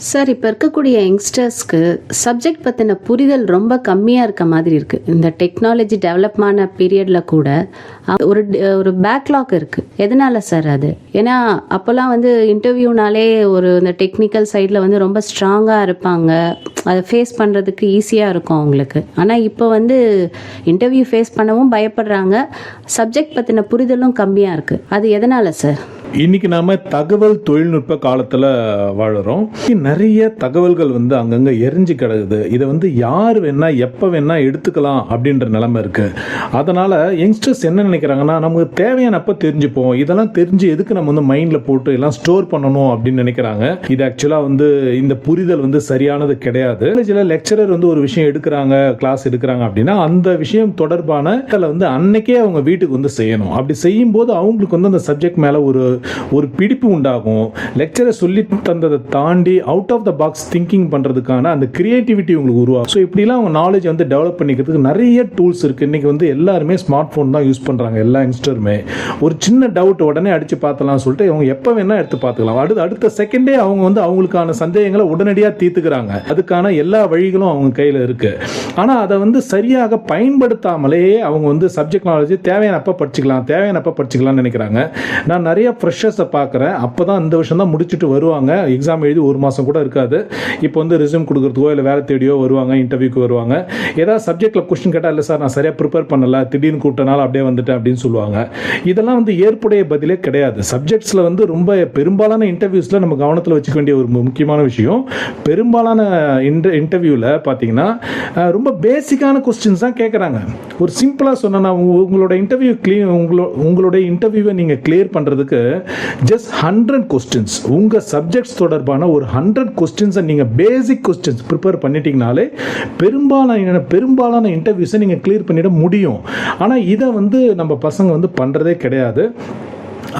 Sir, இப்போ இருக்கக்கூடிய யங்ஸ்டர்ஸ்க்கு subject பற்றின புரிதல் ரொம்ப கம்மியாக இருக்க மாதிரி இருக்குது. இந்த டெக்னாலஜி டெவலப்மான பீரியடில் கூட ஒரு ஒரு பேக்லாக் இருக்குது. எதனால சார் அது? ஏன்னா அப்போல்லாம் இன்டர்வியூனாலே இந்த டெக்னிக்கல் சைடில் ரொம்ப ஸ்ட்ராங்காக இருப்பாங்க, அதை ஃபேஸ் பண்ணுறதுக்கு ஈஸியாக இருக்கும் அவங்களுக்கு. ஆனால் இப்போ இன்டர்வியூ ஃபேஸ் பண்ணவும் பயப்படுறாங்க, சப்ஜெக்ட் பற்றின புரிதலும் கம்மியாக இருக்குது. அது எதனால சார்? இன்னைக்கு நாம தகவல் தொழில்நுட்ப காலத்துல வாழறோம். நிறைய தகவல்கள் அங்கங்க எரிஞ்சு கிடக்குது. இதை யார் வேணா எப்ப வேணா எடுத்துக்கலாம் அப்படின்ற நிலைமை இருக்கு. அதனால யங்ஸ்டர்ஸ் என்ன நினைக்கிறாங்கன்னா, நமக்கு தேவையானப்ப தெரிஞ்சுப்போம், இதெல்லாம் தெரிஞ்சு எதுக்கு நம்ம மைண்ட்ல போட்டு எல்லாம் ஸ்டோர் பண்ணணும் அப்படின்னு நினைக்கிறாங்க. இது ஆக்சுவலா இந்த புரிதல் சரியானது கிடையாது. லெக்சரர் ஒரு விஷயம் எடுக்கிறாங்க, கிளாஸ் எடுக்கிறாங்க அப்படின்னா அந்த விஷயம் தொடர்பான அன்னைக்கே அவங்க வீட்டுக்கு செய்யணும். அப்படி செய்யும் போது அவங்களுக்கு அந்த சப்ஜெக்ட் மேல ஒரு பிடிப்பு உண்டாகும். லெக்சரை சொல்லி தந்ததை தாண்டி out of the box thinking பண்றதுக்கான அந்த கிரியேட்டிவிட்டி உங்களுக்கு உருவாகும். ஸோ இப்படிலாம் அவங்க நாலேஜ் டெவலப் பண்ணிக்கிறதுக்கு நிறைய டூல்ஸ் இருக்கு. இன்னைக்கு எல்லாருமே ஸ்மார்ட் போன் தான் யூஸ் பண்றாங்க. எல்லா யங்ஸ்டருமே ஒரு சின்ன டவுட் உடனே அடிச்சு பார்த்தலாம் சொல்லிட்டு அவங்க எப்ப வேணா எடுத்து பார்த்துக்கலாம். அடுத்த செகண்டே அவங்க அவங்களுக்கான சந்தேகங்களை உடனடியாக தீர்த்துக்கிறாங்க. அதுக்கான எல்லா வழிகளும் அவங்க கையில் இருக்கு. ஆனா அதை சரியாக பயன்படுத்தாமலே அவங்க சப்ஜெக்ட் நாலேஜ் தேவையானப்ப படிச்சுக்கலாம்னு நினைக்கிறாங்க. நான் நிறைய ஃப்ரெஷர்ஸை பார்க்குறேன். அப்போ தான் இந்த வருஷம் தான் முடிச்சுட்டு வருவாங்க. எக்ஸாம் எழுதி ஒரு மாதம் கூட இருக்காது. இப்போ ரெஸ்யூம் கொடுக்குறதுக்கோ இல்லை வேலை தேடியோ வருவாங்க, இன்டர்வியூக்கு வருவாங்க. ஏதாவது சப்ஜெக்டில் கொஸ்டின் கேட்டால் இல்லை சார் நான் சரியாக ப்ரிப்பேர் பண்ணல, திடீர்னு கூப்பிட்டனால அப்படியே வந்துட்டேன் அப்படின்னு சொல்லுவாங்க. இதெல்லாம் ஏற்புடைய பதிலே கிடையாது. சப்ஜெக்ட்ஸில் ரொம்ப பெரும்பாலான இன்டர்வியூஸில் நம்ம கவனத்தில் வச்சுக்க வேண்டிய ஒரு முக்கியமான விஷயம், பெரும்பாலான இன்டர்வியூவில் பார்த்தீங்கன்னா ரொம்ப பேசிக்கான கொஸ்டின்ஸ் தான் கேட்குறாங்க. ஒரு சிம்பிளாக சொன்னா உங்களோட இன்டர்வியூவை நீங்கள் கிளியர் பண்ணுறதுக்கு just 100 questions, உங்க சப்ஜெக்ட்ஸ் தொடர்பான ஒரு 100 questions நீங்க பேசிக் questions ப்ரிப்பேர் பண்ணிட்டீங்கனாலே பெரும்பாலான இன்டர்வியூஸை நீங்க கிளியர் பண்ணிட முடியும். ஆனா இதை நம்ம பசங்க பண்றதே கிடையாது.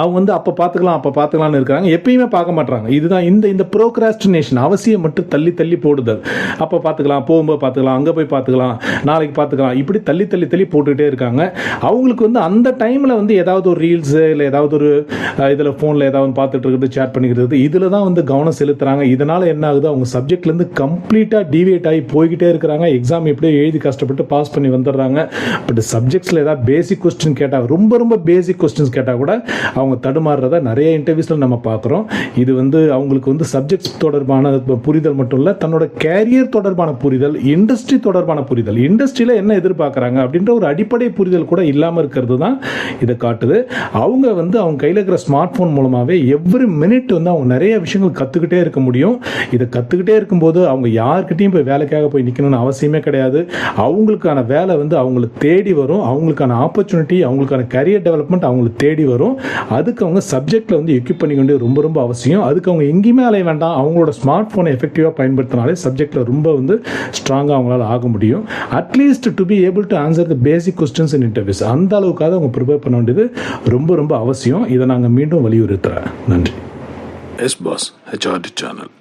அவங்க அப்போ பார்த்துக்கலாம்னு இருக்கிறாங்க, எப்பயுமே பார்க்க மாட்டாங்க. இதுதான் இந்த ப்ரோக்ராஸ்டினேஷன், அவசியம் மட்டும் தள்ளி போடுதல். அப்போ பார்த்துக்கலாம், போகும்போது பார்த்துக்கலாம், அங்கே போய் பார்த்துக்கலாம், நாளைக்கு பார்த்துக்கலாம், இப்படி தள்ளி போட்டுக்கிட்டே இருக்காங்க. அவங்களுக்கு அந்த டைமில் ஏதாவது ஒரு ரீல்ஸு இல்லை ஏதாவது ஒரு இதில் ஃபோனில் ஏதாவது பார்த்துட்டு இருக்கிறது, சேட் பண்ணிக்கிறது, இதில் தான் கவனம் செலுத்துகிறாங்க. இதனால் என்ன ஆகுது, அவங்க சப்ஜெக்ட்லேருந்து கம்ப்ளீட்டாக டீவியேட் ஆகி போய்கிட்டே இருக்கிறாங்க. எக்ஸாம் எப்படியோ எழுதி கஷ்டப்பட்டு பாஸ் பண்ணி வந்துடுறாங்க. பட் சப்ஜெக்ட்ஸில் ஏதாவது பேசிக் கொஸ்டின் கேட்டால், ரொம்ப பேசிக் கொஸ்டின்ஸ் கேட்டால் கூட அவங்க தடுமாறுறத நிறைய இன்டர்வியூஸில் நம்ம பார்க்குறோம். இது அவங்களுக்கு சப்ஜெக்ட்ஸ் தொடர்பான புரிதல் மட்டும் இல்லை, தன்னோட கேரியர் தொடர்பான புரிதல், இண்டஸ்ட்ரி தொடர்பான புரிதல், இண்டஸ்ட்ரியில் என்ன எதிர்பார்க்குறாங்க அப்படின்ற ஒரு அடிப்படை புரிதல் கூட இல்லாமல் இருக்கிறது தான் இதை காட்டுது. அவங்க அவங்க கையில் இருக்கிற ஸ்மார்ட் ஃபோன் மூலமாகவே எவ்ரி மினிட் அவங்க நிறைய விஷயங்கள் கற்றுக்கிட்டே இருக்க முடியும். இதை கற்றுக்கிட்டே இருக்கும்போது அவங்க யார்கிட்டையும் போய் வேலைக்காக போய் நிற்கணும்னு அவசியமே கிடையாது. அவங்களுக்கான வேலை அவங்களுக்கு தேடி வரும். அவங்களுக்கான ஆப்பர்ச்சுனிட்டி, அவங்களுக்கான கரியர் டெவலப்மெண்ட் அவங்களுக்கு தேடி வரும். அதுக்கு அவங்க சப்ஜெக்ட்ல எக்யூப் பண்ணிக்க வேண்டியது ரொம்ப அவசியம். அதுக்கு அவங்க எங்கேயுமே அலைய வேண்டாம். அவங்களோட ஸ்மார்ட் போனை எஃபெக்டிவாக பயன்படுத்தினாலே சப்ஜெக்ட்ல ரொம்ப ஸ்ட்ராங்காக அவங்களால ஆக முடியும். At least to be able to answer the basic questions in interviews, அந்த அளவுக்காக அவங்க ப்ரிப்பேர் பண்ண வேண்டியது ரொம்ப அவசியம். இதை நாங்கள் மீண்டும் வலியுறுத்துறேன். நன்றி. Yes boss, HRD channel.